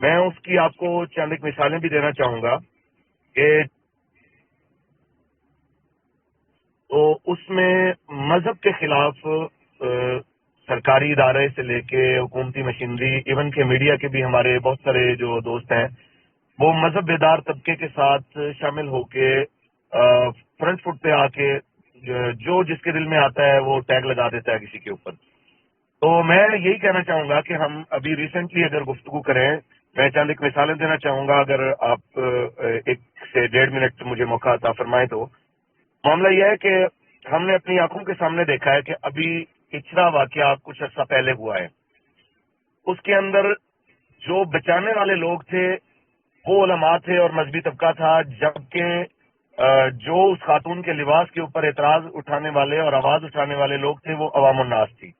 میں اس کی آپ کو چند ایک مثالیں بھی دینا چاہوں گا کہ تو اس میں مذہب کے خلاف سرکاری ادارے سے لے کے حکومتی مشینری ایون کہ میڈیا کے بھی ہمارے بہت سارے جو دوست ہیں وہ مذہب بیدار طبقے کے ساتھ شامل ہو کے فرنٹ فٹ پہ آ کے جو جس کے دل میں آتا ہے وہ ٹیگ لگا دیتا ہے کسی کے اوپر. تو میں یہی کہنا چاہوں گا کہ ہم ابھی ریسنٹلی اگر گفتگو کریں، میں چند ایک مثالیں دینا چاہوں گا اگر آپ 1 سے 1.5 منٹ مجھے موقع عطا فرمائیں. تو معاملہ یہ ہے کہ ہم نے اپنی آنکھوں کے سامنے دیکھا ہے کہ ابھی پچھلا واقعہ کچھ عرصہ پہلے ہوا ہے. اس کے اندر جو بچانے والے لوگ تھے وہ علماء تھے اور مذہبی طبقہ تھا، جبکہ جو اس خاتون کے لباس کے اوپر اعتراض اٹھانے والے اور آواز اٹھانے والے لوگ تھے وہ عوام الناس تھی.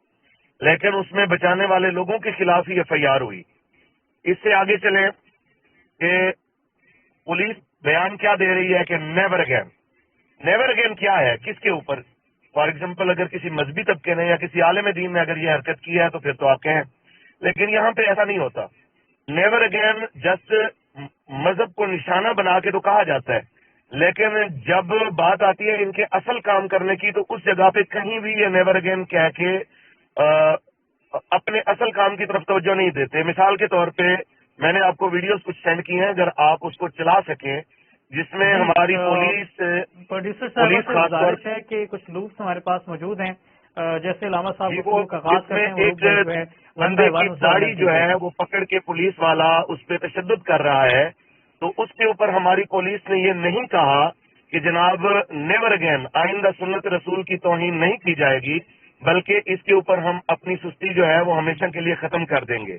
لیکن اس میں بچانے والے لوگوں کے خلاف ہی FIR ہوئی. اس سے آگے چلیں کہ پولیس بیان کیا دے رہی ہے کہ نیور اگین. نیور اگین کیا ہے، کس کے اوپر؟ فار ایگزامپل اگر کسی مذہبی طبقے نے یا کسی عالم دین نے اگر یہ حرکت کی ہے تو پھر تو آپ کہیں، لیکن یہاں پہ ایسا نہیں ہوتا. نیور اگین جسٹ مذہب کو نشانہ بنا کے تو کہا جاتا ہے، لیکن جب بات آتی ہے ان کے اصل کام کرنے کی تو اس جگہ پہ کہیں بھی یہ نیور اگین کہہ کے اپنے اصل کام کی طرف توجہ نہیں دیتے. مثال کے طور پہ میں نے آپ کو ویڈیوز کچھ سینڈ کی ہیں، اگر آپ اس کو چلا سکیں، جس میں ہماری پروڈیوسر صاحب سے گزارش ہے کہ کچھ لوگ ہمارے پاس موجود ہیں، جیسے علامہ صاحب کو آغاز کرتے ہیں، ایک بندے کی داڑھی جو ہے وہ پکڑ کے پولیس والا اس پہ تشدد کر رہا ہے، تو اس کے اوپر ہماری پولیس نے یہ نہیں کہا کہ جناب نیور اگین، آئندہ سنت رسول کی توہین نہیں کی جائے گی، بلکہ اس کے اوپر ہم اپنی سستی جو ہے وہ ہمیشہ کے لیے ختم کر دیں گے.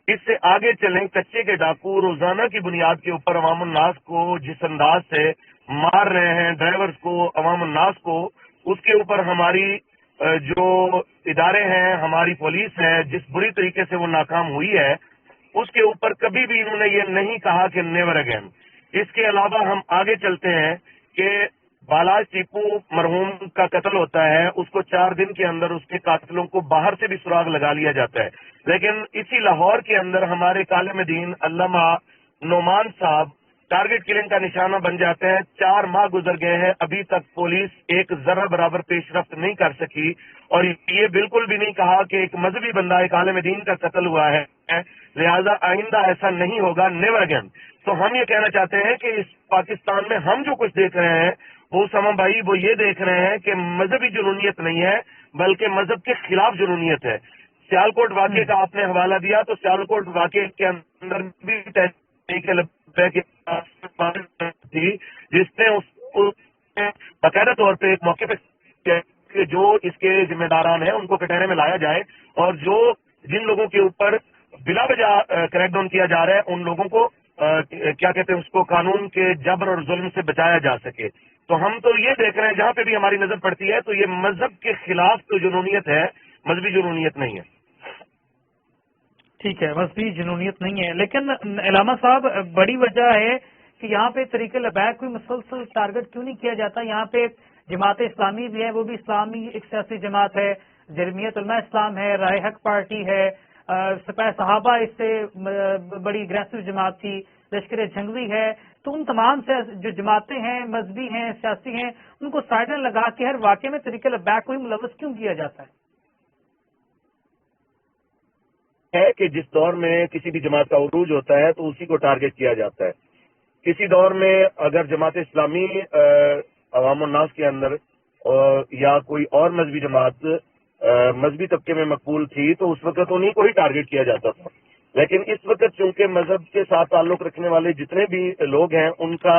اس سے آگے چلیں، کچے کے ڈاکو روزانہ کی بنیاد کے اوپر عوام الناس کو جس انداز سے مار رہے ہیں، ڈرائیورز کو، عوام الناس کو، اس کے اوپر ہماری جو ادارے ہیں، ہماری پولیس ہے، جس بری طریقے سے وہ ناکام ہوئی ہے، اس کے اوپر کبھی بھی انہوں نے یہ نہیں کہا کہ نیور اگین. اس کے علاوہ ہم آگے چلتے ہیں کہ بالاج ٹیپو مرحوم کا قتل ہوتا ہے، اس کو 4 دن کے اندر اس کے قاتلوں کو باہر سے بھی سراغ لگا لیا جاتا ہے، لیکن اسی لاہور کے اندر ہمارے کالم دین علامہ نعمان صاحب ٹارگٹ کلنگ کا نشانہ بن جاتے ہیں. 4 ماہ گزر گئے ہیں، ابھی تک پولیس ایک ذرہ برابر پیش رفت نہیں کر سکی، اور یہ بالکل بھی نہیں کہا کہ ایک مذہبی بندہ، ایک عالم دین کا قتل ہوا ہے، لہذا آئندہ ایسا نہیں ہوگا، نیور اگین. تو ہم یہ کہنا چاہتے ہیں کہ اس پاکستان میں ہم جو کچھ دیکھ رہے ہیں وہ سما بھائی وہ یہ دیکھ رہے ہیں کہ مذہبی جنونیت نہیں ہے بلکہ مذہب کے خلاف جنونیت ہے. سیالکوٹ واقعے کا آپ نے حوالہ دیا، تو سیالکوٹ واقعے کے اندر بھی تھی جس نے باقاعدہ طور پہ ایک موقع پہ کہ جو اس کے ذمہ داران ہیں ان کو کٹہرے میں لایا جائے، اور جو جن لوگوں کے اوپر بلا وجہ کریک ڈاؤن کیا جا رہا ہے ان لوگوں کو کیا کہتے ہیں اس کو قانون کے جبر اور ظلم سے بچایا جا سکے. تو ہم تو یہ دیکھ رہے ہیں جہاں پہ بھی ہماری نظر پڑتی ہے تو یہ مذہب کے خلاف تو جنونیت ہے، مذہبی جنونیت نہیں ہے. ٹھیک ہے، مذہبی جنونیت نہیں ہے، لیکن علامہ صاحب بڑی وجہ ہے کہ یہاں پہ طریق لبیک کو مسلسل ٹارگٹ کیوں نہیں کیا جاتا؟ یہاں پہ جماعت اسلامی بھی ہے، وہ بھی اسلامی ایک سیاسی جماعت ہے، جمعیت علماء اسلام ہے، رائے حق پارٹی ہے، سپاہ صحابہ اس سے بڑی اگریسو جماعت تھی، لشکر جھنگوی ہے. تو ان تمام سے جو جماعتیں ہیں، مذہبی ہیں، سیاسی ہیں، ان کو سائڈ میں لگا کے ہر واقعے میں طریق لبیک کو ہی ملوث کیوں کیا جاتا ہے کہ جس دور میں کسی بھی جماعت کا عروج ہوتا ہے تو اسی کو ٹارگٹ کیا جاتا ہے. کسی دور میں اگر جماعت اسلامی عوام الناس کے اندر یا کوئی اور مذہبی جماعت مذہبی طبقے میں مقبول تھی تو اس وقت انہیں کو ہی ٹارگٹ کیا جاتا تھا. لیکن اس وقت چونکہ مذہب کے ساتھ تعلق رکھنے والے جتنے بھی لوگ ہیں ان کا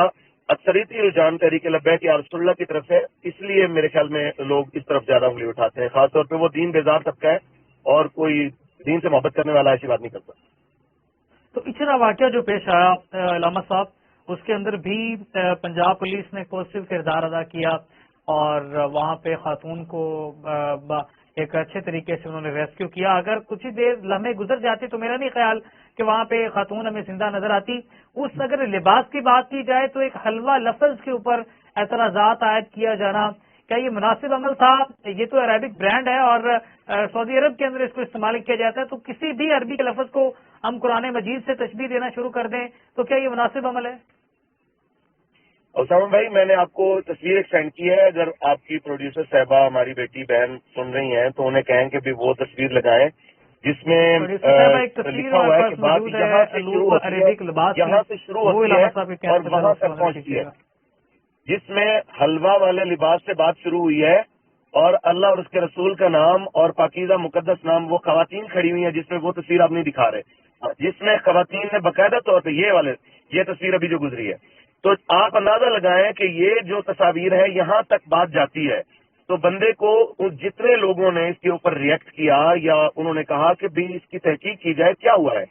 اکثریتی رجحان تحریک لبیک یا رسول اللہ کی طرف ہے، اس لیے میرے خیال میں لوگ اس طرف زیادہ انگلی اٹھاتے ہیں، خاص طور پہ وہ دین بیزار طبقہ ہے اور کوئی دین سے محبت کرنے والا ایسی بات نہیں کرتا. تو پچھلا واقعہ جو پیش آیا علامہ صاحب، اس کے اندر بھی پنجاب پولیس نے پازیٹیو کردار ادا کیا اور وہاں پہ خاتون کو ایک اچھے طریقے سے انہوں نے ریسکیو کیا. اگر کچھ ہی دیر لمحے گزر جاتے تو میرا نہیں خیال کہ وہاں پہ خاتون ہمیں زندہ نظر آتی. اس اگر لباس کی بات کی جائے تو ایک حلوہ لفظ کے اوپر اعتراضات عائد کیا جانا، کیا یہ مناسب عمل تھا؟ یہ تو عربک برانڈ ہے اور سعودی عرب کے اندر اس کو استعمال کیا جاتا ہے، تو کسی بھی عربی کے لفظ کو ہم قرآن مجید سے تشبیہ دینا شروع کر دیں تو کیا یہ مناسب عمل ہے؟ اسامہ بھائی، میں نے آپ کو تصویر ایک سینڈ کی ہے، اگر آپ کی پروڈیوسر صاحبہ ہماری بیٹی بہن سن رہی ہیں تو انہیں کہیں کہ بھی وہ تصویر لگائیں جس میں لکھا ہوا ہے کہ بات یہاں سے شروع ہوتی ہے، یہاں سے شروع ہوتی ہے اور وہاں تک پہنچتی ہے، جس میں حلوہ والے لباس سے بات شروع ہوئی ہے اور اللہ اور اس کے رسول کا نام اور پاکیزہ مقدس نام، وہ خواتین کھڑی ہوئی ہیں جس میں وہ تصویر آپ نہیں دکھا رہے، جس میں خواتین نے باقاعدہ طور پہ یہ تصویر ابھی جو گزری ہے، تو آپ اندازہ لگائیں کہ یہ جو تصاویر ہے یہاں تک بات جاتی ہے، تو بندے کو جتنے لوگوں نے اس کے اوپر ریئیکٹ کیا یا انہوں نے کہا کہ بھی اس کی تحقیق کی جائے کیا ہوا ہے،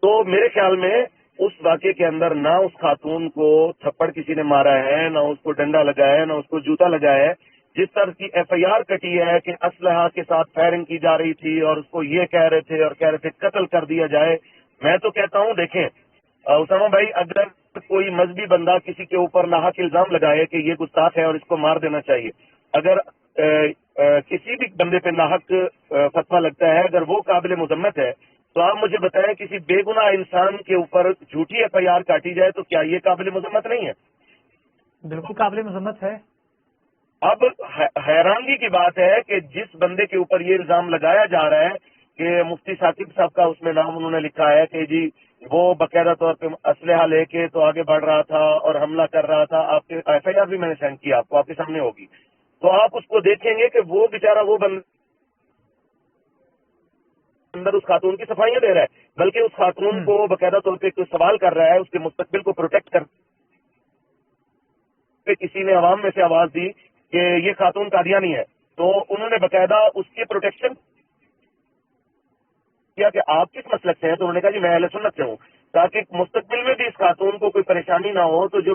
تو میرے خیال میں اس واقعے کے اندر نہ اس خاتون کو تھپڑ کسی نے مارا ہے، نہ اس کو ڈنڈا لگا ہے، نہ اس کو جوتا لگا ہے، جس طرح کی ایف آئی آر کٹی ہے کہ اسلحہ کے ساتھ فائرنگ کی جا رہی تھی اور اس کو یہ کہہ رہے تھے قتل کر دیا جائے۔ میں تو کہتا ہوں دیکھیں اسامہ بھائی، اگر کوئی مذہبی بندہ کسی کے اوپر ناحق الزام لگائے کہ یہ گستاخ ہے اور اس کو مار دینا چاہیے، اگر کسی بھی بندے پہ ناحق فتویٰ لگتا ہے، اگر وہ قابل مذمت ہے، تو آپ مجھے بتائیں کسی بے گناہ انسان کے اوپر جھوٹی ایف آئی آر کاٹی جائے تو کیا یہ قابل مذمت نہیں ہے؟ بالکل قابل مذمت ہے۔ اب حیرانگی کی بات ہے کہ جس بندے کے اوپر یہ الزام لگایا جا رہا ہے کہ مفتی ثاقب صاحب کا اس میں نام انہوں نے لکھا ہے کہ جی وہ باقاعدہ طور پہ اسلحہ لے کے تو آگے بڑھ رہا تھا اور حملہ کر رہا تھا، آپ کے ایف آئی آر بھی میں نے سینڈ کیا، آپ کو آپ کے سامنے ہوگی، تو آپ اس کو دیکھیں گے کہ وہ بیچارہ وہ اندر اس خاتون کی صفائیاں دے رہا ہے، بلکہ اس خاتون کو باقاعدہ طور پہ کوئی سوال کر رہا ہے، اس کے مستقبل کو پروٹیکٹ کر کے کسی نے عوام میں سے آواز دی کہ یہ خاتون قادیانی ہے، تو انہوں نے باقاعدہ اس کی پروٹیکشن کیا کہ آپ کس مسلک سے ہیں، تو انہوں نے کہا جی میں اہل سنت سے ہوں، تاکہ مستقبل میں بھی اس خاتون کو کوئی پریشانی نہ ہو، تو جو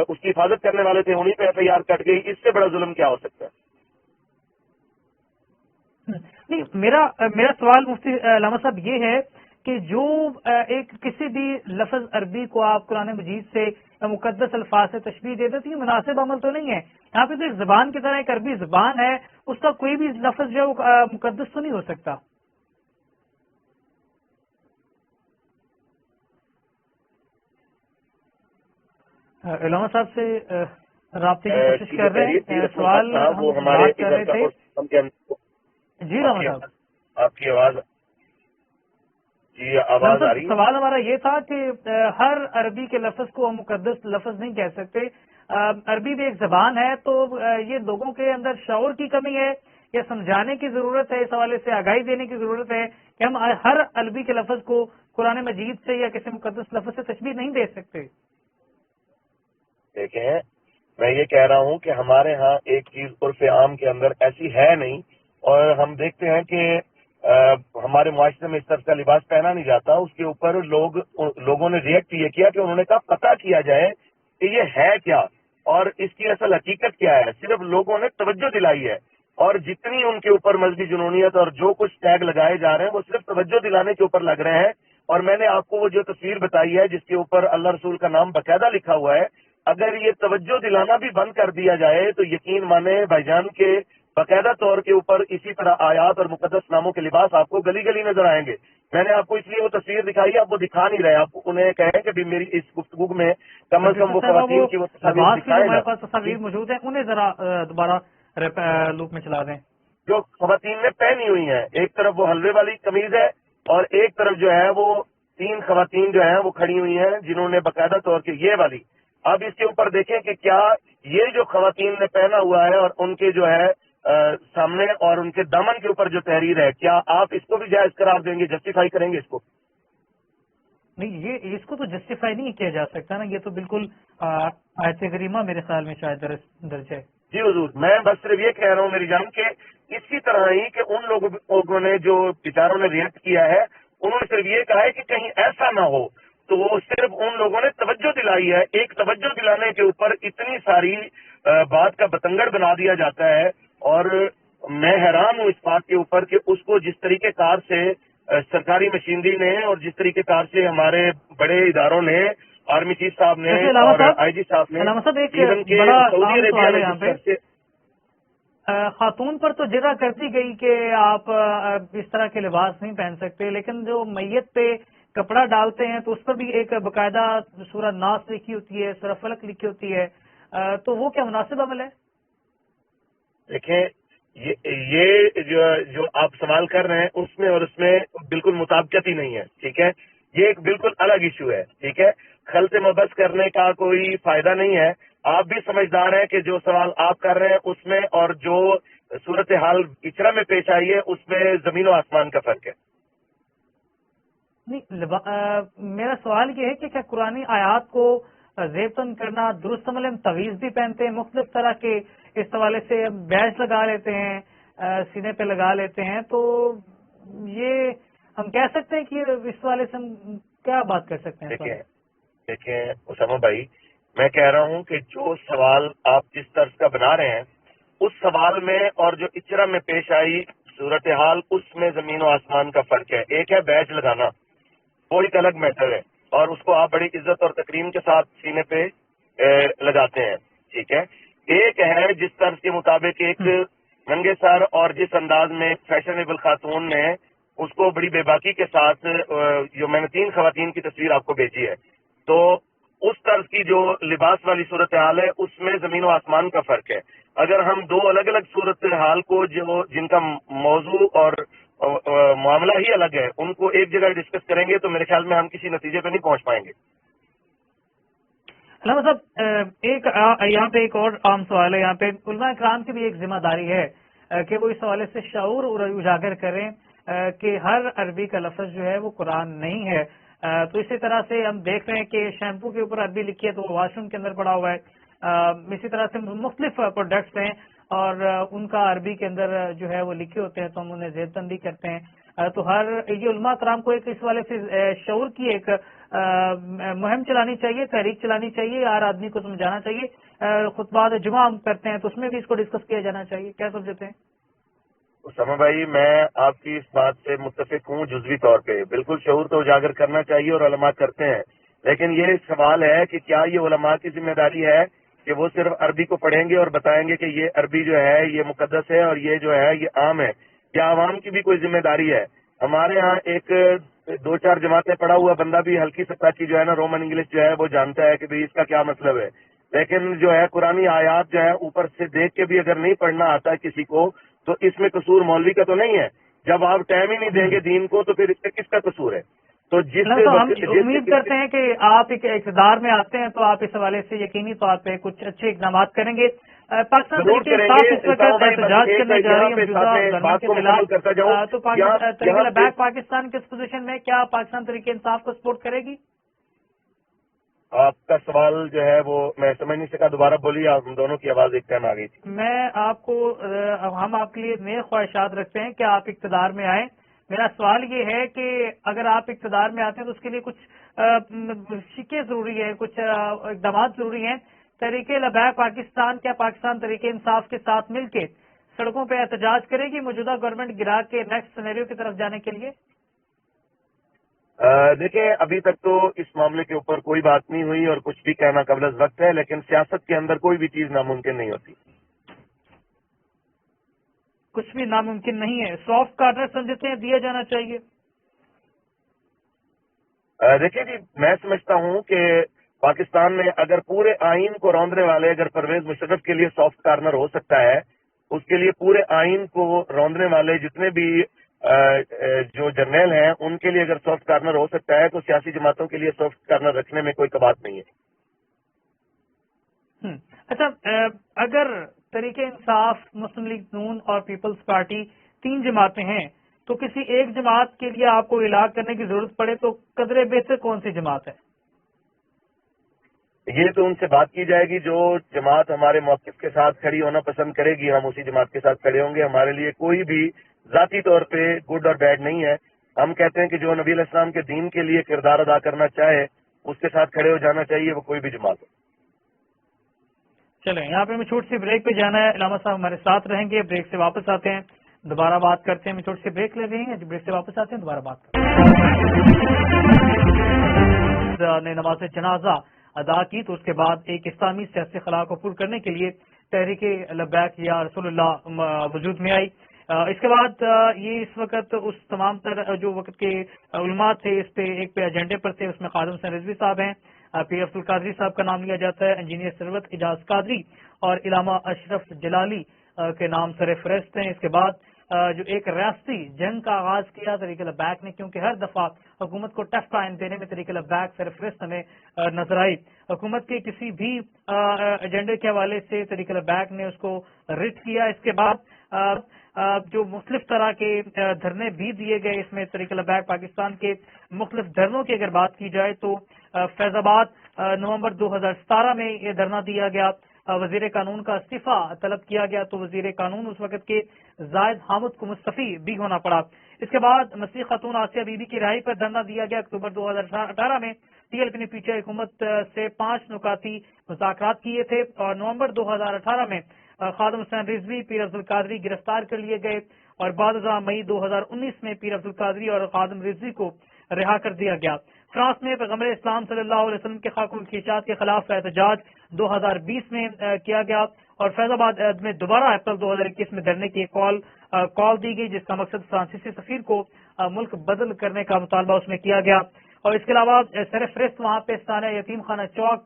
اس کی حفاظت کرنے والے تھے انہیں پہ ایف آئی آر کٹ گئی، اس سے بڑا ظلم کیا ہو سکتا ہے؟ نہیں، میرا سوال مفتی علامہ صاحب یہ ہے کہ جو ایک کسی بھی لفظ عربی کو آپ قرآن مجید سے مقدس الفاظ سے تشبیہ دیتے تو یہ مناسب عمل تو نہیں ہے۔ یہاں پہ تو ایک زبان کی طرح ایک عربی زبان ہے، اس کا کوئی بھی لفظ جو ہے وہ مقدس تو نہیں ہو سکتا۔ علامہ صاحب سے رابطے کی کوشش کر رہے ہیں، سوال ہم بات کر رہے تھے۔ جی علامہ صاحب، آپ کی آواز جی آواز آ رہی ہے؟ سوال ہمارا یہ تھا کہ ہر عربی کے لفظ کو ہم مقدس لفظ نہیں کہہ سکتے، عربی بھی ایک زبان ہے، تو یہ لوگوں کے اندر شعور کی کمی ہے یا سمجھانے کی ضرورت ہے، اس حوالے سے آگاہی دینے کی ضرورت ہے کہ ہم ہر عربی کے لفظ کو قرآن مجید سے یا کسی مقدس لفظ سے تشبیہ نہیں دے سکتے۔ دیکھیں، میں یہ کہہ رہا ہوں کہ ہمارے ہاں ایک چیز عرف عام کے اندر ایسی ہے نہیں، اور ہم دیکھتے ہیں کہ ہمارے معاشرے میں اس طرح کا لباس پہنا نہیں جاتا، اس کے اوپر لوگوں نے ریئیکٹ یہ کیا کہ انہوں نے کہا پتہ کیا جائے کہ یہ ہے کیا اور اس کی اصل حقیقت کیا ہے، صرف لوگوں نے توجہ دلائی ہے، اور جتنی ان کے اوپر مذہبی جنونیت اور جو کچھ ٹیگ لگائے جا رہے ہیں وہ صرف توجہ دلانے کے اوپر لگ رہے ہیں۔ اور میں نے آپ کو وہ جو تصویر بتائی ہے جس کے اوپر اللہ رسول کا نام باقاعدہ لکھا ہوا ہے، اگر یہ توجہ دلانا بھی بند کر دیا جائے تو یقین مانے بھائی جان کے باقاعدہ طور کے اوپر اسی طرح آیات اور مقدس ناموں کے لباس آپ کو گلی گلی نظر آئیں گے۔ میں نے آپ کو اس لیے وہ تصویر دکھائی، آپ وہ دکھا نہیں رہے، آپ انہیں کہیں کہ بھی میری اس گفتگو میں کم از کم وہ خواتین کی وہ تصاویر دکھائیں، ہمارے پاس تصاویر موجود ہیں، انہیں ذرا دوبارہ لوپ میں چلا دیں۔ جو خواتین نے پہنی ہوئی ہیں، ایک طرف وہ حلوے والی قمیض ہے اور ایک طرف جو ہے وہ 3 خواتین جو ہیں وہ کھڑی ہوئی ہیں جنہوں نے باقاعدہ طور کے یہ والی، اب اس کے اوپر دیکھیں کہ کیا یہ جو خواتین نے پہنا ہوا ہے اور ان کے جو ہے سامنے اور ان کے دامن کے اوپر جو تحریر ہے، کیا آپ اس کو بھی جائز قرار دیں گے، جسٹیفائی کریں گے اس کو؟ نہیں، یہ اس کو تو جسٹیفائی نہیں کیا جا سکتا نا، یہ تو بالکل آیت کریمہ میرے خیال میں شاید درج ہے۔ جی حضور، میں بس صرف یہ کہہ رہا ہوں میری جان کہ اسی طرح ہی کہ ان لوگوں نے جو بیچاروں نے ریئیکٹ کیا ہے انہوں نے صرف یہ کہا ہے کہ کہیں ایسا نہ ہو، تو وہ صرف ان لوگوں نے توجہ دلائی ہے۔ ایک توجہ دلانے کے اوپر اتنی ساری بات کا بتنگڑ بنا دیا جاتا ہے، اور میں حیران ہوں اس بات کے اوپر کہ اس کو جس طریقے کار سے سرکاری مشینری نے اور جس طریقے کار سے ہمارے بڑے اداروں نے آرمی چیف صاحب نے علامہ اور صاحب، آئی جی صاحب نے علامہ صاحب ایک ایون کہ بڑا سعودی عام عربیہ سوال ہے میں یہاں جس پہ، طرح سے خاتون پر تو جگہ کر دی گئی کہ آپ اس طرح کے لباس نہیں پہن سکتے، لیکن جو میت پہ کپڑا ڈالتے ہیں تو اس پر بھی ایک باقاعدہ سورہ ناس لکھی ہوتی ہے، سورہ فلق لکھی ہوتی ہے، تو وہ کیا مناسب عمل ہے؟ دیکھیں یہ جو آپ سوال کر رہے ہیں اس میں اور اس میں بالکل مطابقت ہی نہیں ہے، ٹھیک ہے. یہ ایک بالکل الگ ایشو ہے، ٹھیک ہے. خلط مبس کرنے کا کوئی فائدہ نہیں ہے. آپ بھی سمجھدار ہیں کہ جو سوال آپ کر رہے ہیں اس میں اور جو صورتحال اچرا میں پیش آئی ہے اس میں زمین و آسمان کا فرق ہے. نہیں، میرا سوال یہ ہے کہ کیا قرآنی آیات کو زیبتن کرنا درست عمل ہے؟ ہم تویز بھی پہنتے ہیں مختلف طرح کے، اس حوالے سے بیج لگا لیتے ہیں، سینے پہ لگا لیتے ہیں، تو یہ ہم کہہ سکتے ہیں کہ اس حوالے سے ہم کیا بات کر سکتے ہیں اس حوالے سے؟ دیکھیں اسامہ بھائی، میں کہہ رہا ہوں کہ جو سوال آپ جس طرز کا بنا رہے ہیں اس سوال میں اور جو اچرا میں پیش آئی صورتحال اس میں زمین و آسمان کا فرق ہے. ایک ہے بیج لگانا، وہ ایک الگ میٹر ہے اور اس کو آپ بڑی عزت اور تکریم کے ساتھ سینے پہ لگاتے ہیں، ٹھیک ہے. ایک ہے جس طرز کے مطابق ایک ننگے سر اور جس انداز میں فیشنیبل خاتون نے اس کو بڑی بے باکی کے ساتھ جو میں نے 3 خواتین کی تصویر آپ کو بھیجی ہے، تو اس طرز کی جو لباس والی صورتحال ہے اس میں زمین و آسمان کا فرق ہے. اگر ہم 2 الگ الگ صورتحال کو جن کا موضوع اور معاملہ ہی الگ ہے ان کو ایک جگہ ڈسکس کریں گے تو میرے خیال میں ہم کسی نتیجے پہ نہیں پہنچ پائیں گے. علامہ صاحب، یہاں پہ ایک اور عام سوال ہے، یہاں پہ علماء کرام کی بھی ایک ذمہ داری ہے کہ وہ اس حوالے سے شعور اجاگر کریں کہ ہر عربی کا لفظ جو ہے وہ قرآن نہیں ہے. تو اسی طرح سے ہم دیکھ رہے ہیں کہ شیمپو کے اوپر عربی لکھی ہے تو وہ واش روم کے اندر پڑا ہوا ہے. اسی طرح سے مختلف پروڈکٹس ہیں اور ان کا عربی کے اندر جو ہے وہ لکھے ہوتے ہیں تو ہم انہیں زیب بندی کرتے ہیں. تو یہ علماء کرام کو ایک اس والے سے شعور کی ایک مہم چلانی چاہیے، تحریک چلانی چاہیے، ہر آدمی کو سمجھانا چاہیے. خطبات جمعہ ہم کرتے ہیں تو اس میں بھی اس کو ڈسکس کیا جانا چاہیے. کیا سمجھتے ہیں؟ اسامہ بھائی، میں آپ کی اس بات سے متفق ہوں جزوی طور پہ. بالکل شعور تو اجاگر کرنا چاہیے اور علماء کرتے ہیں، لیکن یہ سوال ہے کہ کیا یہ علماء کی ذمہ داری ہے کہ وہ صرف عربی کو پڑھیں گے اور بتائیں گے کہ یہ عربی جو ہے یہ مقدس ہے اور یہ جو ہے یہ عام ہے، یا عوام کی بھی کوئی ذمہ داری ہے؟ ہمارے ہاں ایک 2-4 جماعتیں پڑھا ہوا بندہ بھی ہلکی سطح جو ہے نا رومن انگلش جو ہے وہ جانتا ہے کہ بھئی اس کا کیا مطلب ہے، لیکن جو ہے قرآنی آیات جو ہے اوپر سے دیکھ کے بھی اگر نہیں پڑھنا آتا ہے کسی کو تو اس میں قصور مولوی کا تو نہیں ہے. جب آپ ٹائم ہی نہیں دیں گے دین کو تو پھر اس میں کس کا قصور ہے؟ تو ہم امید کرتے ہیں کہ آپ ایک اقتدار میں آتے ہیں تو آپ اس حوالے سے یقینی طور پہ کچھ اچھے اقدامات کریں گے. پاکستان تحریک انصاف اس وقت احتجاج کرنے جا رہی ہے موجودہ گورنمنٹ کے خلاف، تو تحریک بیک پاکستان کس پوزیشن میں، کیا پاکستان تحریک انصاف کو سپورٹ کرے گی؟ آپ کا سوال جو ہے وہ میں سمجھ نہیں سکا، دوبارہ بولیے. آپ دونوں کی آواز ایک ٹائم آ گئی تھی. میں آپ کو ہم آپ کے لیے نئے خواہشات رکھتے ہیں کہ آپ اقتدار میں آئیں. میرا سوال یہ ہے کہ اگر آپ اقتدار میں آتے ہیں تو اس کے لیے کچھ شکیں ضروری ہیں، کچھ اقدامات ضروری ہیں. تحریک لبیک پاکستان کیا پاکستان تحریک انصاف کے ساتھ مل کے سڑکوں پہ احتجاج کرے گی موجودہ گورنمنٹ گرا کے نیکسٹ سینیریو کی طرف جانے کے لیے؟ دیکھیں ابھی تک تو اس معاملے کے اوپر کوئی بات نہیں ہوئی اور کچھ بھی کہنا قبل از وقت ہے، لیکن سیاست کے اندر کوئی بھی چیز ناممکن نہیں ہوتی. کچھ بھی ناممکن نہیں ہے. سافٹ کارنر سمجھتے ہیں دیا جانا چاہیے؟ دیکھیے جی، میں سمجھتا ہوں کہ پاکستان میں اگر پورے آئین کو روندنے والے اگر پرویز مشرف کے لیے سافٹ کارنر ہو سکتا ہے، اس کے لیے پورے آئین کو روندنے والے جتنے بھی جو جرنیل ہیں ان کے لیے اگر سافٹ کارنر ہو سکتا ہے تو سیاسی جماعتوں کے لیے سافٹ کارنر رکھنے میں کوئی کباط نہیں ہے. اچھا، اگر تحریک انصاف، مسلم لیگ نون اور پیپلز پارٹی 3 جماعتیں ہیں تو کسی ایک جماعت کے لیے آپ کو علاج کرنے کی ضرورت پڑے تو قدرے بہتر کون سی جماعت ہے؟ یہ تو ان سے بات کی جائے گی. جو جماعت ہمارے موقف کے ساتھ کھڑی ہونا پسند کرے گی ہم اسی جماعت کے ساتھ کھڑے ہوں گے. ہمارے لیے کوئی بھی ذاتی طور پہ گڈ اور بیڈ نہیں ہے. ہم کہتے ہیں کہ جو نبی علیہ السلام کے دین کے لیے کردار ادا کرنا چاہے اس کے ساتھ کھڑے ہو جانا چاہیے، وہ کوئی بھی جماعت ہو. چلیں، یہاں پہ ہمیں چھوٹی سی بریک پہ جانا ہے. علامہ صاحب ہمارے ساتھ رہیں گے، بریک سے واپس آتے ہیں دوبارہ بات کرتے ہیں. ہمیں چھوٹی سی بریک لے رہے ہیں، بریک سے واپس آتے ہیں دوبارہ بات کرتے ہیں. بعد نے نماز جنازہ ادا کی تو اس کے بعد ایک اسلامی سیاسی خلا کو پور کرنے کے لیے تحریک لبیک یا رسول اللہ وجود میں آئی۔ اس کے بعد یہ اس وقت اس تمام تر جو وقت کے علماء تھے اس پہ ایک پہ ایجنڈے پر تھے، اس میں خادم حسین رضوی صاحب ہیں، پیر عبد القادری صاحب کا نام لیا جاتا ہے، انجینئر ثروت اعجاز قادری اور علامہ اشرف جلالی کے نام سر فہرست ہیں۔ اس کے بعد جو ایک ریاستی جنگ کا آغاز کیا تحریک لبیک نے، کیونکہ ہر دفعہ حکومت کو ٹف ٹائم دینے میں تحریک لبیک سر فہرست ہمیں نظر آئی۔ حکومت کے کسی بھی ایجنڈے کے حوالے سے تحریک لبیک نے اس کو رٹ کیا۔ اس کے بعد جو مختلف طرح کے دھرنے بھی دیے گئے، اس میں تحریک لبیک پاکستان کے مختلف دھرنوں کی اگر بات کی جائے تو فیض آباد نومبر 2017 میں یہ دھرنا دیا گیا، وزیر قانون کا استعفیٰ طلب کیا گیا تو وزیر قانون اس وقت کے زاہد حامد کو مستعفی بھی ہونا پڑا۔ اس کے بعد مسیح خاتون آسیہ بی بی کی رہائی پر دھرنا دیا گیا۔ اکتوبر 2018 میں ٹی ایل پی نے پیچھے حکومت سے 5 نکاتی مذاکرات کیے تھے اور نومبر 2018 میں خادم حسین رضوی، پیر عبد القادری گرفتار کر لیے گئے اور بعد ازاں مئی 2019 میں پیر عبد القادری اور خادم رضوی کو رہا کر دیا گیا۔ فرانس میں پیغمبر اسلام صلی اللہ علیہ وسلم کے خاک الخیشات کے خلاف احتجاج 2020 میں کیا گیا اور فیض آباد میں دوبارہ اپریل 2021 میں دھرنے کی کال دی گئی، جس کا مقصد فرانسیسی سفیر کو ملک بدل کرنے کا مطالبہ اس میں کیا گیا۔ اور اس کے علاوہ سر فہرست وہاں پہ ستانہ یتیم خانہ چوک،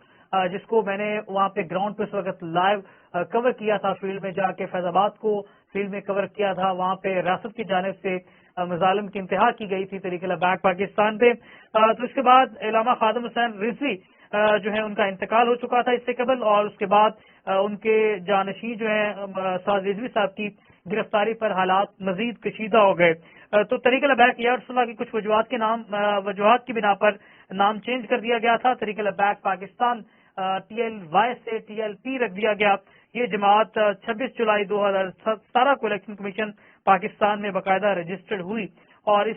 جس کو میں نے وہاں پہ گراؤنڈ پہ اس وقت لائیو کور کیا تھا، فیلڈ میں جا کے فیض آباد کو فیلڈ میں کور کیا تھا، وہاں پہ ریاست کی جانب سے مظالم کی انتہا کی گئی تھی تحریک لبیک پاکستان پہ۔ تو اس کے بعد علامہ خادم حسین رضوی جو ہے ان کا انتقال ہو چکا تھا اس سے قبل، اور اس کے بعد ان کے جانشین جو ہیں سعد رضوی صاحب کی گرفتاری پر حالات مزید کشیدہ ہو گئے۔ تو تحریک لبیک یا رسول اللہ کی کچھ وجوہات کی بنا پر نام چینج کر دیا گیا تھا۔ Tehreek Labbaik Pakistan T L Y سے ٹی ایل پی رکھ دیا گیا۔ یہ جماعت 26 جولائی 2017 کو الیکشن کمیشن پاکستان میں باقاعدہ رجسٹرڈ ہوئی اور اس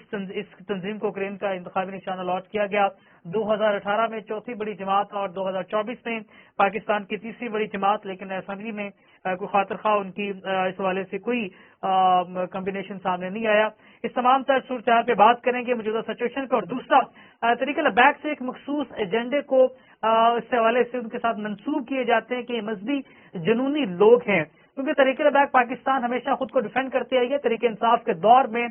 تنظیم کو کرین کا انتخابی نشان الاٹ کیا گیا۔ 2018 میں چوتھی بڑی جماعت اور 2024 میں پاکستان کی تیسری بڑی جماعت، لیکن اسمبلی میں کوئی خاطر خواہ ان کی اس حوالے سے کوئی کمبینیشن سامنے نہیں آیا۔ اس تمام تر صورتحال پہ بات کریں گے موجودہ سچویشن پہ، اور دوسرا تحریک لبیک سے ایک مخصوص ایجنڈے کو اس حوالے سے ان کے ساتھ منسوب کیے جاتے ہیں کہ یہ مذہبی جنونی لوگ ہیں، کیونکہ تحریک لبیک پاکستان ہمیشہ خود کو ڈیفینڈ کرتے آئی ہے۔ تحریک انصاف کے دور میں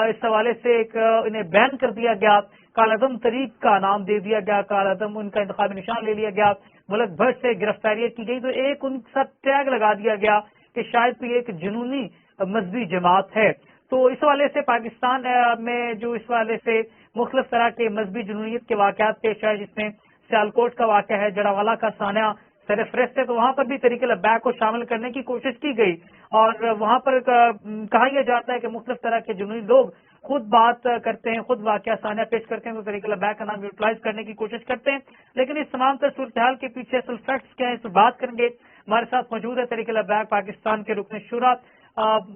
اس حوالے سے انہیں بین کر دیا گیا، کالعدم طریق کا نام دے دیا گیا، کالعدم ان کا انتخابی نشان لے لیا گیا، ملک بھر سے گرفتاریاں کی گئی، تو ایک ان کا ٹیگ لگا دیا گیا کہ شاید کوئی ایک جنونی مذہبی جماعت ہے۔ تو اس حوالے سے پاکستان میں جو اس حوالے سے مختلف طرح کے مذہبی جنونیت کے واقعات پیش آئے، جس میں سیالکوٹ کا واقعہ ہے، جڑاوالا کا سانحہ سر فہرست ہے، تو وہاں پر بھی تحریک لبیک کو شامل کرنے کی کوشش کی گئی اور وہاں پر کہا یہ جاتا ہے کہ مختلف طرح کے جنونی لوگ خود بات کرتے ہیں، خود واقعہ سانحہ پیش کرتے ہیں، تو تحریک لبیک کا نام یوٹیلائز کرنے کی کوشش کرتے ہیں۔ لیکن اس تمام تر صورتحال کے پیچھے اصل فیکٹس کیا ہے، اس پر بات کریں گے۔ ہمارے ساتھ موجود ہے تحریک لبیک پاکستان کے رکن شورا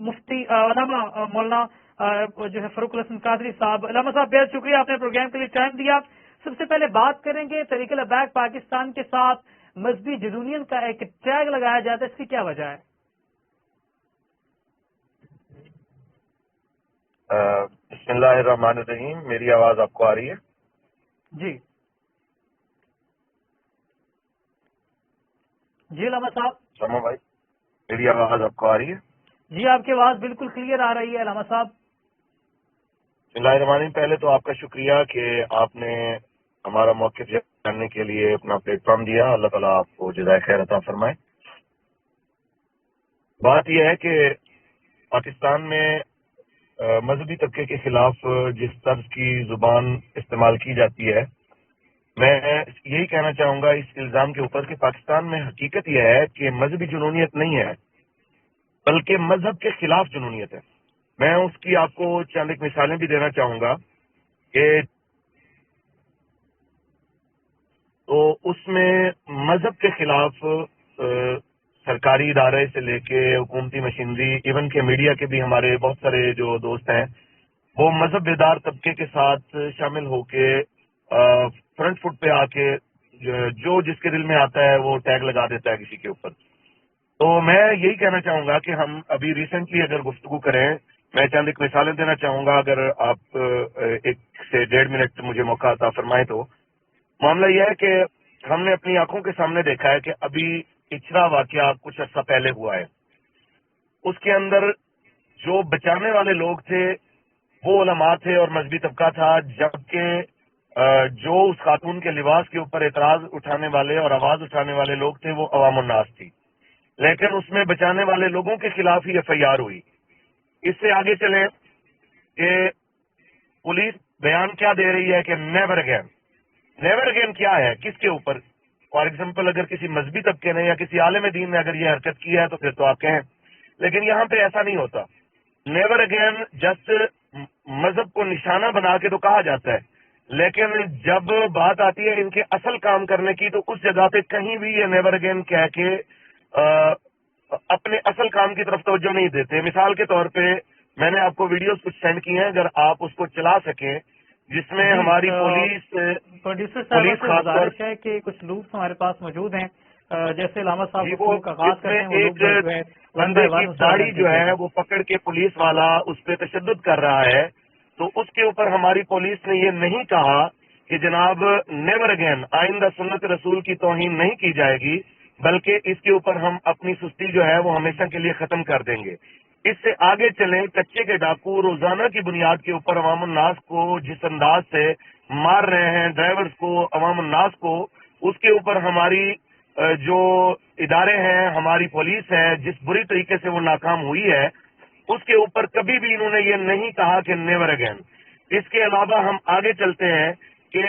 مفتی علامہ مولانا جو ہے فاروق الحسن قادری صاحب۔ علامہ صاحب بہت شکریہ، آپ نے پروگرام کے لیے ٹائم دیا۔ سب سے پہلے بات کریں گے تحریک لبیک پاکستان کے ساتھ مذہبی جنونیت کا ایک ٹیگ لگایا جاتا ہے، اس کی کیا وجہ ہے؟ بسم اللہ الرحمن الرحیم، میری آواز آپ کو آ رہی ہے؟ جی جی علامہ صاحب۔ سما بھائی، میری آواز آپ کو آ رہی ہے؟ جی آپ کی آواز بالکل کلیئر آ رہی ہے علامہ صاحب۔ بسم اللہ الرحمن الرحیم، پہلے تو آپ کا شکریہ کہ آپ نے ہمارا موقف جاننے کے لیے اپنا پلیٹ فارم دیا، اللہ تعالیٰ آپ کو جزائے خیر عطا فرمائے۔ بات یہ ہے کہ پاکستان میں مذہبی طبقے کے خلاف جس طرز کی زبان استعمال کی جاتی ہے، میں یہی کہنا چاہوں گا اس الزام کے اوپر کہ پاکستان میں حقیقت یہ ہے کہ مذہبی جنونیت نہیں ہے، بلکہ مذہب کے خلاف جنونیت ہے۔ میں اس کی آپ کو چند ایک مثالیں بھی دینا چاہوں گا کہ تو اس میں مذہب کے خلاف سرکاری ادارے سے لے کے حکومتی مشینری، ایون کہ میڈیا کے بھی ہمارے بہت سارے جو دوست ہیں وہ مذہب بیدار طبقے کے ساتھ شامل ہو کے فرنٹ فٹ پہ آ کے جو جس کے دل میں آتا ہے وہ ٹیگ لگا دیتا ہے کسی کے اوپر۔ تو میں یہی کہنا چاہوں گا کہ ہم ابھی ریسنٹلی اگر گفتگو کریں، میں چند ایک مثالیں دینا چاہوں گا، اگر آپ 1 سے 1.5 منٹ مجھے موقع عطا فرمائیں تو معاملہ یہ ہے کہ ہم نے اپنی آنکھوں کے سامنے دیکھا ہے کہ ابھی اچھرا واقعہ کچھ عرصہ پہلے ہوا ہے. اس کے اندر جو بچانے والے لوگ تھے وہ علماء تھے اور مذہبی طبقہ تھا، جبکہ جو اس خاتون کے لباس کے اوپر اعتراض اٹھانے والے اور آواز اٹھانے والے لوگ تھے وہ عوام الناس تھی. لیکن اس میں بچانے والے لوگوں کے خلاف ہی ایف آئی آر ہوئی. اس سے آگے چلیں کہ پولیس بیان کیا دے رہی ہے کہ نیور اگین. نیور اگین کیا ہے، کس کے اوپر؟ فار ایگزامپل اگر کسی مذہبی طبقے نے یا کسی عالم دین نے اگر یہ حرکت کی ہے تو پھر تو آپ کہیں، لیکن یہاں پہ ایسا نہیں ہوتا. نیور اگین جسٹ مذہب کو نشانہ بنا کے تو کہا جاتا ہے، لیکن جب بات آتی ہے ان کے اصل کام کرنے کی تو اس جگہ پہ کہیں بھی یہ نیور اگین کہہ کے اپنے اصل کام کی طرف توجہ نہیں دیتے. مثال کے طور پہ میں نے آپ کو ویڈیوز کچھ سینڈ کی ہیں، اگر آپ اس کو چلا سکیں، جس میں ہماری پروڈیوسر صاحب سے گزارش ہے کہ کچھ لوگ ہمارے پاس موجود ہیں، جیسے علامہ صاحب کو آغاز کرتے ہیں، ایک بندے کی داڑھی جو ہے وہ پکڑ کے پولیس والا اس پہ تشدد کر رہا ہے، تو اس کے اوپر ہماری پولیس نے یہ نہیں کہا کہ جناب نیور اگین، آئندہ سنت رسول کی توہین نہیں کی جائے گی، بلکہ اس کے اوپر ہم اپنی سستی جو ہے وہ ہمیشہ کے لیے ختم کر دیں گے. اس سے آگے چلیں، کچے کے ڈاکو روزانہ کی بنیاد کے اوپر عوام الناس کو جس انداز سے مار رہے ہیں، ڈرائیورز کو، عوام الناس کو، اس کے اوپر ہماری جو ادارے ہیں، ہماری پولیس ہے، جس بری طریقے سے وہ ناکام ہوئی ہے، اس کے اوپر کبھی بھی انہوں نے یہ نہیں کہا کہ نیور اگین. اس کے علاوہ ہم آگے چلتے ہیں کہ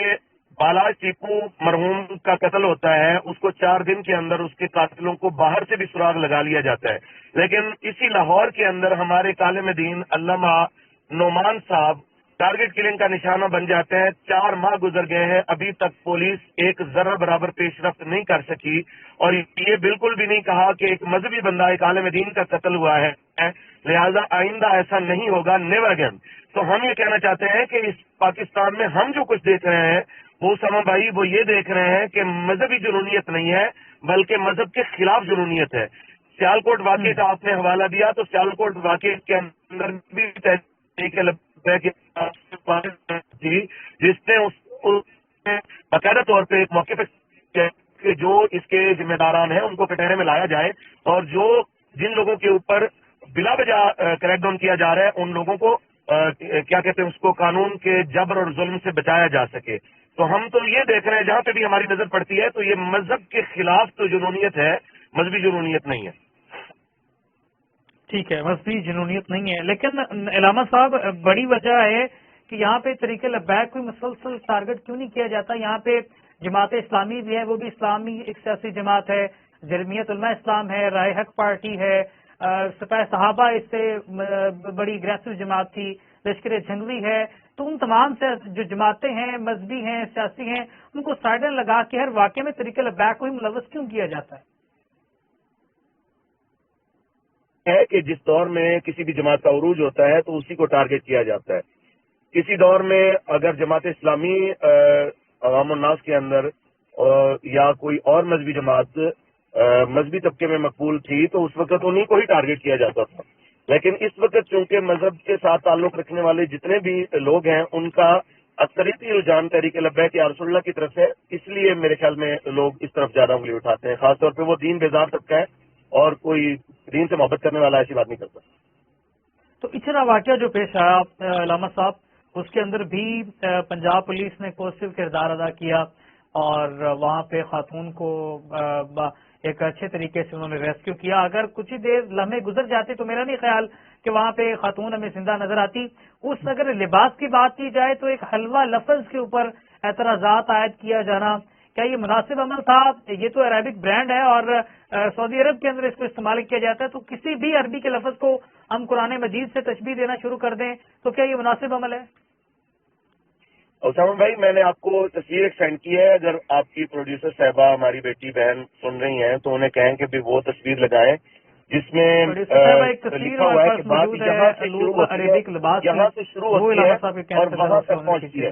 بالاج ٹیپو مرحوم کا قتل ہوتا ہے، اس کو 4 دن کے اندر اس کے قاتلوں کو باہر سے بھی سراغ لگا لیا جاتا ہے، لیکن اسی لاہور کے اندر ہمارے عالم دین علامہ نعمان صاحب ٹارگٹ کلنگ کا نشانہ بن جاتے ہیں. 4 ماہ گزر گئے ہیں، ابھی تک پولیس ایک ذرہ برابر پیش رفت نہیں کر سکی، اور یہ بالکل بھی نہیں کہا کہ ایک مذہبی بندہ، ایک عالم دین کا قتل ہوا ہے، لہذا آئندہ ایسا نہیں ہوگا، نیور اگین. تو ہم یہ کہنا چاہتے ہیں کہ اس پاکستان میں ہم جو کچھ دیکھ رہے ہیں وہ سما بھائی وہ یہ دیکھ رہے ہیں کہ مذہبی جنونیت نہیں ہے بلکہ مذہب کے خلاف جنونیت ہے. سیالکوٹ واقعے کا آپ نے حوالہ دیا، تو سیالکوٹ واقعے کے اندر بھی تھی جس نے باقاعدہ طور پہ ایک موقع پہ کہ جو اس کے ذمہ داران ہیں ان کو کٹہرے میں لایا جائے، اور جن لوگوں کے اوپر بلا وجہ کریک ڈاؤن کیا جا رہا ہے ان لوگوں کو کیا کہتے ہیں اس کو قانون کے جبر اور ظلم سے بچایا جا سکے. تو ہم تو یہ دیکھ رہے ہیں جہاں پہ بھی ہماری نظر پڑتی ہے تو یہ مذہب کے خلاف تو جنونیت ہے، مذہبی جنونیت نہیں ہے. ٹھیک ہے، مذہبی جنونیت نہیں ہے، لیکن علامہ صاحب بڑی وجہ ہے کہ یہاں پہ طریقے لبیک کو مسلسل ٹارگٹ کیوں نہیں کیا جاتا؟ یہاں پہ جماعت اسلامی بھی ہے، وہ بھی اسلامی ایک سیاسی جماعت ہے، جمعیت علماء اسلام ہے، رائے حق پارٹی ہے، سپاہ صحابہ اس سے بڑی اگریسو جماعت تھی، لشکر جنگلی ہے. تو ان تمام سے جو جماعتیں ہیں، مذہبی ہیں، سیاسی ہیں، ان کو سائڈر لگا کے ہر واقعے میں طریقے لبیک کو ہی ملوث کیوں کیا جاتا ہے کہ جس دور میں کسی بھی جماعت کا عروج ہوتا ہے تو اسی کو ٹارگٹ کیا جاتا ہے. کسی دور میں اگر جماعت اسلامی عوام الناس کے اندر یا کوئی اور مذہبی جماعت مذہبی طبقے میں مقبول تھی تو اس وقت انہیں کو ہی ٹارگٹ کیا جاتا تھا. لیکن اس وقت چونکہ مذہب کے ساتھ تعلق رکھنے والے جتنے بھی لوگ ہیں ان کا اکثریتی رجحان تحریک لبیک یا رسول اللہ کی طرف ہے، اس لیے میرے خیال میں لوگ اس طرف زیادہ انگلی اٹھاتے ہیں، خاص طور پہ وہ دین بیزار طبقہ ہے اور کوئی دین سے محبت کرنے والا ایسی بات نہیں کرتا. تو اچھا واقعہ جو پیش آیا علامہ صاحب، اس کے اندر بھی پنجاب پولیس نے پازیٹیو کردار ادا کیا اور وہاں پہ خاتون کو ایک اچھے طریقے سے انہوں نے ریسکیو کیا. اگر کچھ ہی دیر لمحے گزر جاتے تو میرا نہیں خیال کہ وہاں پہ خاتون ہمیں زندہ نظر آتی. اس اگر لباس کی بات کی جائے تو ایک حلوہ لفظ کے اوپر اعتراضات عائد کیا جانا، کیا یہ مناسب عمل تھا؟ یہ تو عربک برانڈ ہے اور سعودی عرب کے اندر اس کو استعمال کیا جاتا ہے، تو کسی بھی عربی کے لفظ کو ہم قرآن مجید سے تشبیہ دینا شروع کر دیں تو کیا یہ مناسب عمل ہے؟ اسامہ بھائی، میں نے آپ کو تصویر ایک سینڈ کی ہے، اگر آپ کی پروڈیوسر صاحبہ ہماری بیٹی بہن سن رہی ہیں تو انہیں کہیں کہ بھی وہ تصویر لگائیں جس میں لکھا ہوا ہے کہ بات یہاں سے شروع ہوتی ہے اور وہاں تک پہنچتی ہے،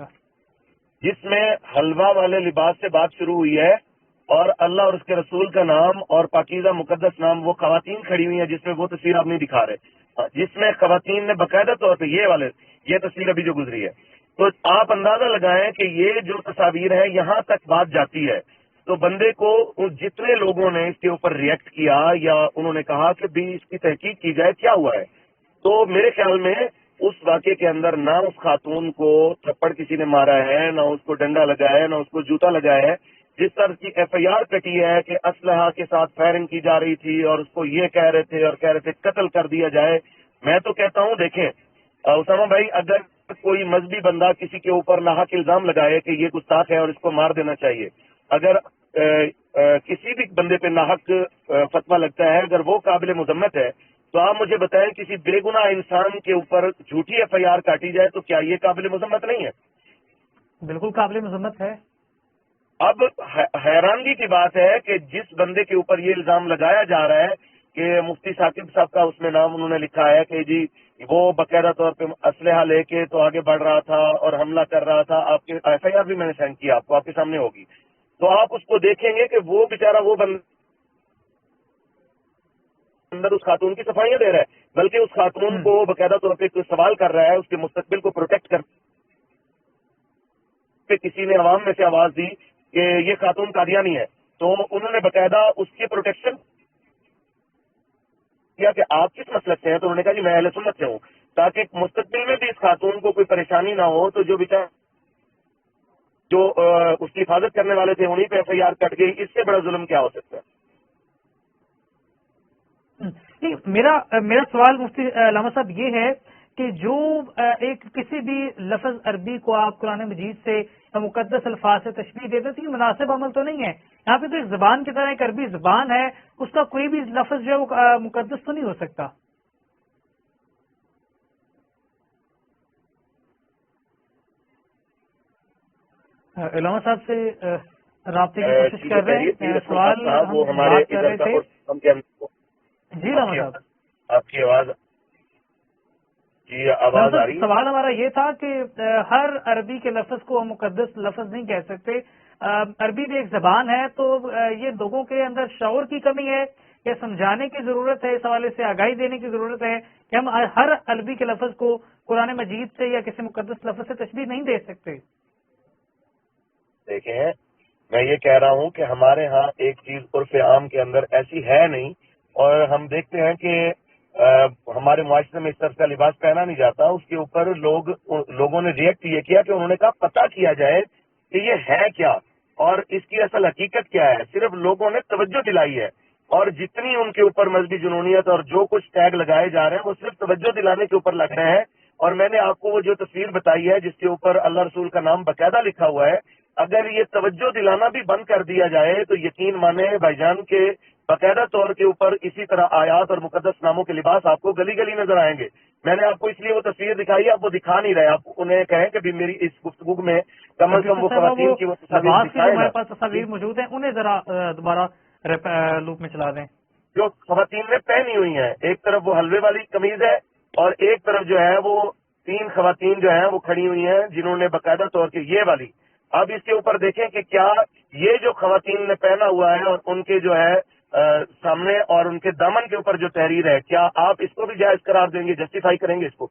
جس میں حلوہ والے لباس سے بات شروع ہوئی ہے اور اللہ اور اس کے رسول کا نام اور پاکیزہ مقدس نام، وہ خواتین کھڑی ہوئی ہیں جس میں وہ تصویر آپ نہیں دکھا رہے، جس میں خواتین نے باقاعدہ طور پہ یہ تصویر ابھی جو گزری ہے تو آپ اندازہ لگائیں کہ یہ جو تصاویر ہے یہاں تک بات جاتی ہے. تو بندے کو جتنے لوگوں نے اس کے اوپر ریئیکٹ کیا یا انہوں نے کہا کہ بھی اس کی تحقیق کی جائے کیا ہوا ہے، تو میرے خیال میں اس واقعے کے اندر نہ اس خاتون کو تھپڑ کسی نے مارا ہے، نہ اس کو ڈنڈا لگا ہے، نہ اس کو جوتا لگا ہے. جس طرح کی ایف آئی آر کٹی ہے کہ اسلحہ کے ساتھ فائرنگ کی جا رہی تھی اور اس کو یہ کہہ رہے تھے اور کہہ رہے تھے قتل کر دیا جائے. میں تو کہتا ہوں دیکھیں اسامہ بھائی، اگر کوئی مذہبی بندہ کسی کے اوپر ناحق الزام لگائے کہ یہ گستاخ ہے اور اس کو مار دینا چاہیے، اگر کسی بھی بندے پہ ناحق فتویٰ لگتا ہے، اگر وہ قابل مذمت ہے، تو آپ مجھے بتائیں کسی بے گناہ انسان کے اوپر جھوٹی ایف آئی آر کاٹی جائے تو کیا یہ قابل مذمت نہیں ہے؟ بالکل قابل مذمت ہے. اب حیرانگی کی بات ہے کہ جس بندے کے اوپر یہ الزام لگایا جا رہا ہے کہ مفتی ثاقب صاحب کا اس میں نام انہوں نے لکھا ہے کہ جی وہ باقاعدہ طور پہ اسلحہ لے کے تو آگے بڑھ رہا تھا اور حملہ کر رہا تھا. آپ کے ایف آئی آر بھی میں نے سینڈ کیا، آپ کو، آپ کے سامنے ہوگی. تو آپ اس کو دیکھیں گے کہ وہ بیچارہ وہ اندر اس خاتون کی صفائیاں دے رہا ہے، بلکہ اس خاتون کو باقاعدہ طور پہ کوئی سوال کر رہا ہے، اس کے مستقبل کو پروٹیکٹ کر پہ کسی نے عوام میں سے آواز دی کہ یہ خاتون قادیانی ہے، تو انہوں نے باقاعدہ اس کی پروٹیکشن کیا کہ آپ کس مسلک سے ہیں، تو انہوں نے کہا جی میں اہل سنت سے ہوں، تاکہ مستقبل میں بھی اس خاتون کو کوئی پریشانی نہ ہو. تو جو اس کی حفاظت کرنے والے تھے انہیں پہ ایف آئی آر کٹ گئی. اس سے بڑا ظلم کیا ہو سکتا ہے؟ میرا سوال مفتی علامہ صاحب یہ ہے کہ جو ایک کسی بھی لفظ عربی کو آپ قرآن مجید سے یا مقدس الفاظ سے تشبیہ دیتے تھے، یہ مناسب عمل تو نہیں ہے. یہاں پہ تو ایک زبان کی طرح ایک عربی زبان ہے، اس کا کوئی بھی لفظ جو ہے وہ مقدس تو نہیں ہو سکتا. علامہ صاحب سے رابطے کی کوشش کر رہے ہیں. سوال ہم بات کر رہے تھے. جی علامہ صاحب، آپ کی آواز آواز آ رہی ہے. سوال ہمارا یہ تھا کہ ہر عربی کے لفظ کو ہم مقدس لفظ نہیں کہہ سکتے. عربی بھی ایک زبان ہے، تو یہ لوگوں کے اندر شعور کی کمی ہے یا سمجھانے کی ضرورت ہے، اس حوالے سے آگاہی دینے کی ضرورت ہے کہ ہم ہر عربی کے لفظ کو قرآن مجید سے یا کسی مقدس لفظ سے تشبیہ نہیں دے سکتے. دیکھیں، میں یہ کہہ رہا ہوں کہ ہمارے ہاں ایک چیز عرف عام کے اندر ایسی ہے نہیں، اور ہم دیکھتے ہیں کہ ہمارے معاشرے میں اس طرح کا لباس پہنا نہیں جاتا. اس کے اوپر لوگوں نے ریئیکٹ یہ کیا کہ انہوں نے کہا پتہ کیا جائے کہ یہ ہے کیا اور اس کی اصل حقیقت کیا ہے. صرف لوگوں نے توجہ دلائی ہے، اور جتنی ان کے اوپر مذہبی جنونیت اور جو کچھ ٹیگ لگائے جا رہے ہیں وہ صرف توجہ دلانے کے اوپر لگ رہے ہیں. اور میں نے آپ کو وہ جو تصویر بتائی ہے جس کے اوپر اللہ رسول کا نام باقاعدہ لکھا ہوا ہے، اگر یہ توجہ دلانا بھی بند کر دیا جائے تو یقین مانے بھائی جان کے باقاعدہ طور کے اوپر اسی طرح آیات اور مقدس ناموں کے لباس آپ کو گلی گلی نظر آئیں گے. میں نے آپ کو اس لیے وہ تصویر دکھائی، آپ وہ دکھا نہیں رہے. آپ انہیں کہیں کہ بھی میری اس گفتگو میں کم از کم وہ خواتین کی وہ تصاویر دکھائیں. ہمارے پاس تصاویر موجود ہیں، انہیں ذرا دوبارہ لوپ میں چلا دیں. جو خواتین نے پہنی ہوئی ہیں، ایک طرف وہ حلوے والی قمیض ہے اور ایک طرف جو ہے وہ 3 خواتین جو ہیں وہ کھڑی ہوئی ہیں جنہوں نے باقاعدہ طور کے یہ والی. اب اس کے اوپر دیکھیں کہ کیا یہ جو خواتین نے پہنا ہوا ہے اور ان کے جو ہے سامنے اور ان کے دامن کے اوپر جو تحریر ہے، کیا آپ اس کو بھی جائز قرار دیں گے، جسٹیفائی کریں گے اس کو؟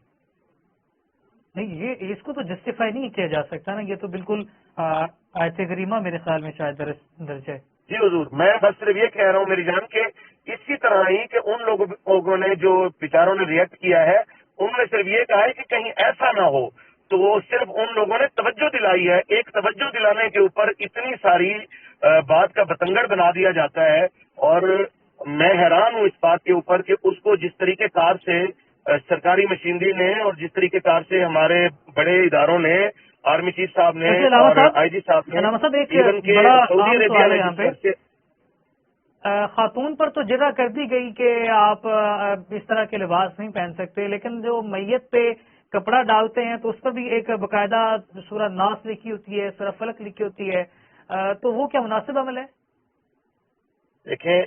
نہیں، یہ اس کو تو جسٹیفائی نہیں کیا جا سکتا نا. یہ تو بالکل آیت کریمہ میرے خیال میں شاید درج ہے. جی حضور، میں بس صرف یہ کہہ رہا ہوں میری جان کہ اسی طرح ہی کہ ان لوگوں نے جو بیچاروں نے ریئیکٹ کیا ہے، انہوں نے صرف یہ کہا ہے کہ کہیں ایسا نہ ہو، تو وہ صرف ان لوگوں نے توجہ دلائی ہے. ایک توجہ دلانے کے اوپر اتنی ساری بات کا بتنگڑ بنا دیا جاتا ہے، اور میں حیران ہوں اس بات کے اوپر کہ اس کو جس طریقے کار سے سرکاری مشینری نے اور جس طریقے کار سے ہمارے بڑے اداروں نے، آرمی چیف صاحب نے اور آئی جی صاحب نے، ایون کہ سعودی عربیہ نے جس طرح سے خاتون پر تو جگہ کر دی گئی کہ آپ اس طرح کے لباس نہیں پہن سکتے، لیکن جو میت پہ کپڑا ڈالتے ہیں تو اس پر بھی ایک باقاعدہ سورہ ناس لکھی ہوتی ہے، سورہ فلق لکھی ہوتی ہے، تو وہ کیا مناسب عمل ہے؟ دیکھیں،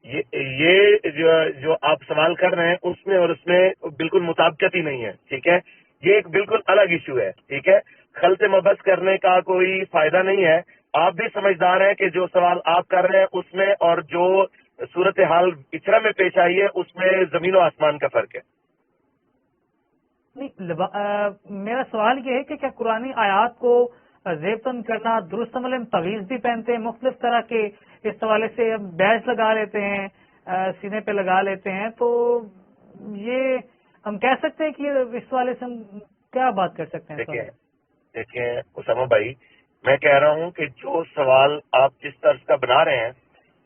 یہ جو آپ سوال کر رہے ہیں اس میں اور اس میں بالکل مطابقت ہی نہیں ہے. ٹھیک ہے، یہ ایک بالکل الگ ایشو ہے. ٹھیک ہے، خلط مبحث کرنے کا کوئی فائدہ نہیں ہے. آپ بھی سمجھدار ہیں کہ جو سوال آپ کر رہے ہیں اس میں اور جو صورتحال اسرا میں پیش آئی ہے اس میں زمین و آسمان کا فرق ہے. نہیں، میرا سوال یہ ہے کہ کیا قرآنی آیات کو زیبتن کرنا درست عمل میں طویز بھی پہنتے ہیں مختلف طرح کے اس حوالے سے بیج لگا لیتے ہیں سینے پہ لگا لیتے ہیں تو یہ ہم کہہ سکتے ہیں کہ اس حوالے سے ہم کیا بات کر سکتے ہیں؟ دیکھیں اسامہ بھائی، میں کہہ رہا ہوں کہ جو سوال آپ جس طرز کا بنا رہے ہیں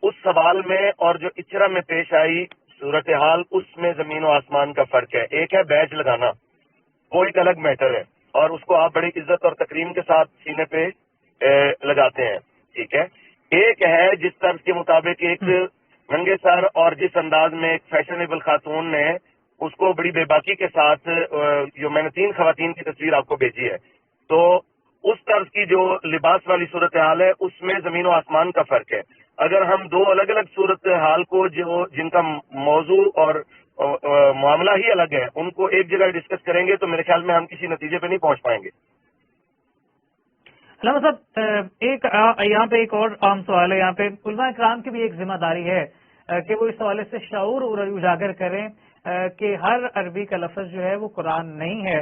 اس سوال میں اور جو اچرا میں پیش آئی صورتحال اس میں زمین و آسمان کا فرق ہے. ایک ہے بیج لگانا، وہ ایک الگ میٹر ہے اور اس کو آپ بڑی عزت اور تکریم کے ساتھ سینے پہ لگاتے ہیں، ٹھیک ہے. ایک ہے جس طرز کے مطابق ایک ننگے سر اور جس انداز میں ایک فیشنیبل خاتون نے اس کو بڑی بے باکی کے ساتھ جو میں نے 3 خواتین کی تصویر آپ کو بھیجی ہے، تو اس طرز کی جو لباس والی صورتحال ہے اس میں زمین و آسمان کا فرق ہے. اگر ہم 2 الگ الگ صورتحال کو جن کا موضوع اور معاملہ ہی الگ ہے ان کو ایک جگہ ڈسکس کریں گے تو میرے خیال میں ہم کسی نتیجے پہ نہیں پہنچ پائیں گے. علامہ صاحب، ایک یہاں پہ ایک اور عام سوال ہے. یہاں پہ علماء کرام کی بھی ایک ذمہ داری ہے کہ وہ اس حوالے سے شعور اجاگر کریں کہ ہر عربی کا لفظ جو ہے وہ قرآن نہیں ہے.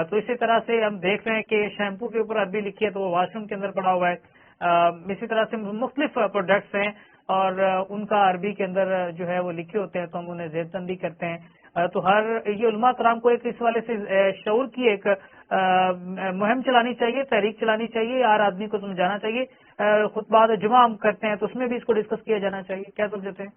تو اسی طرح سے ہم دیکھ رہے ہیں کہ شیمپو کے اوپر عربی لکھی ہے تو وہ واش روم کے اندر پڑا ہوا ہے. اسی طرح سے مختلف پروڈکٹس ہیں اور ان کا عربی کے اندر جو ہے وہ لکھے ہوتے ہیں تو ہم انہیں زیب بندی کرتے ہیں. تو یہ علماء کرام کو ایک اس حوالے سے شعور کی ایک مہم چلانی چاہیے، تحریک چلانی چاہیے، ہر آدمی کو سمجھانا چاہیے. خطبات جمعہ ہم کرتے ہیں تو اس میں بھی اس کو ڈسکس کیا جانا چاہیے. کیا سمجھتے ہیں؟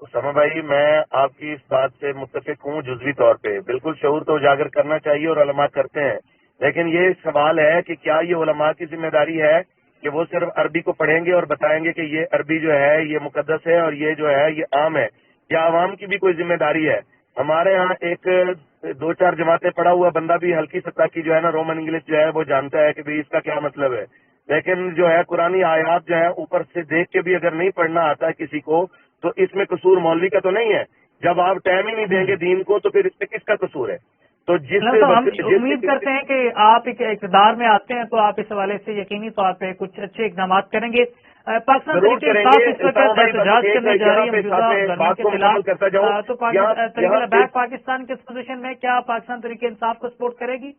اسامہ بھائی، میں آپ کی اس بات سے متفق ہوں جزوی طور پہ. بالکل شعور تو اجاگر کرنا چاہیے اور علماء کرتے ہیں، لیکن یہ سوال ہے کہ کیا یہ علماء کی ذمہ داری ہے کہ وہ صرف عربی کو پڑھیں گے اور بتائیں گے کہ یہ عربی جو ہے یہ مقدس ہے اور یہ جو ہے یہ عام ہے، یا عوام کی بھی کوئی ذمہ داری ہے؟ ہمارے ہاں ایک 2-4 جماعتیں پڑھا ہوا بندہ بھی ہلکی سطح کی جو ہے نا رومن انگلش جو ہے وہ جانتا ہے کہ بھئی اس کا کیا مطلب ہے، لیکن جو ہے قرآنی آیات جو ہے اوپر سے دیکھ کے بھی اگر نہیں پڑھنا آتا ہے کسی کو تو اس میں قصور مولوی کا تو نہیں ہے. جب آپ ٹائم ہی نہیں دیں گے دین کو تو پھر اس میں کس کا قصور ہے؟ تو ہم امید کرتے ہیں کہ آپ ایک اقتدار میں آتے ہیں تو آپ اس حوالے سے یقینی طور پہ کچھ اچھے اقدامات کریں گے. پاکستان تحریک انصاف اس وقت احتجاج کرنے جا رہی ہے موجودہ گورنمنٹ کے خلاف، تو تحریک پاکستان کی پوزیشن میں کیا پاکستان تحریک انصاف کو سپورٹ کرے گی؟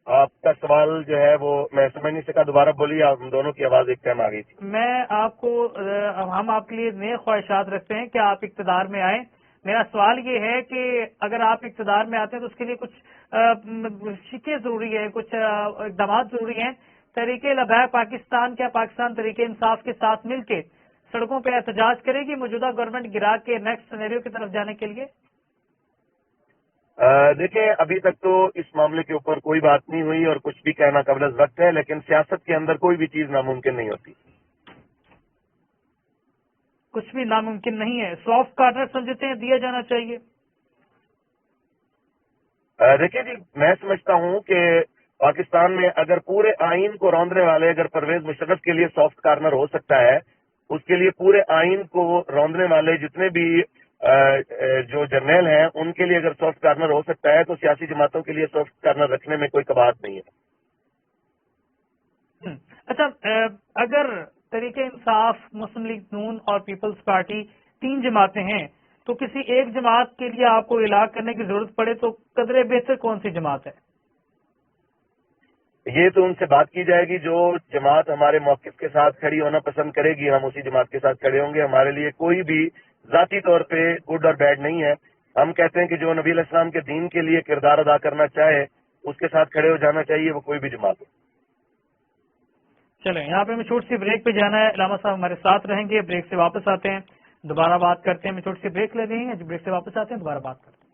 آپ کا سوال جو ہے وہ میں سمجھ نہیں سکا، دوبارہ بولیے. آپ دونوں کی آواز ایک ٹائم آ گئی تھی. میں آپ کو ہم آپ کے لیے نئے خواہشات رکھتے ہیں کہ آپ اقتدار میں آئیں. میرا سوال یہ ہے کہ اگر آپ اقتدار میں آتے ہیں تو اس کے لیے کچھ شکیں ضروری ہیں، کچھ اقدامات ضروری ہیں. تحریک لبیک پاکستان کیا پاکستان تحریک انصاف کے ساتھ مل کے سڑکوں پہ احتجاج کرے گی موجودہ گورنمنٹ گرا کے نیکسٹ سینیریو کی طرف جانے کے لیے؟ دیکھیں، ابھی تک تو اس معاملے کے اوپر کوئی بات نہیں ہوئی اور کچھ بھی کہنا قبل از وقت ہے، لیکن سیاست کے اندر کوئی بھی چیز ناممکن نہیں ہوتی. کچھ بھی ناممکن نہیں ہے. سافٹ کارنر سمجھتے ہیں دیا جانا چاہیے؟ دیکھیں جی، میں سمجھتا ہوں کہ پاکستان میں اگر پورے آئین کو روندنے والے اگر پرویز مشرف کے لیے سافٹ کارنر ہو سکتا ہے، اس کے لیے پورے آئین کو روندنے والے جتنے بھی جو جرنیل ہیں ان کے لیے اگر سافٹ کارنر ہو سکتا ہے تو سیاسی جماعتوں کے لیے سافٹ کارنر رکھنے میں کوئی کباہت نہیں ہے. اچھا، اگر تحریک انصاف، مسلم لیگ نون اور پیپلز پارٹی 3 جماعتیں ہیں تو کسی ایک جماعت کے لیے آپ کو اعلان کرنے کی ضرورت پڑے تو قدرے بہتر کون سی جماعت ہے؟ یہ تو ان سے بات کی جائے گی. جو جماعت ہمارے موقف کے ساتھ کھڑی ہونا پسند کرے گی ہم اسی جماعت کے ساتھ کھڑے ہوں گے. ہمارے لیے کوئی بھی ذاتی طور پہ گڈ اور بیڈ نہیں ہے. ہم کہتے ہیں کہ جو نبی علیہ السلام کے دین کے لیے کردار ادا کرنا چاہے اس کے ساتھ کھڑے ہو جانا چاہیے، وہ کوئی بھی جماعت ہو. چلیں، یہاں پہ ہمیں چھوٹی سی بریک پہ جانا ہے. علامہ صاحب ہمارے ساتھ رہیں گے. بریک سے واپس آتے ہیں، دوبارہ بات کرتے ہیں. ہمیں چھوٹی سی بریک لے رہی ہیں، بریک سے واپس آتے ہیں، دوبارہ بات کرتے ہیں.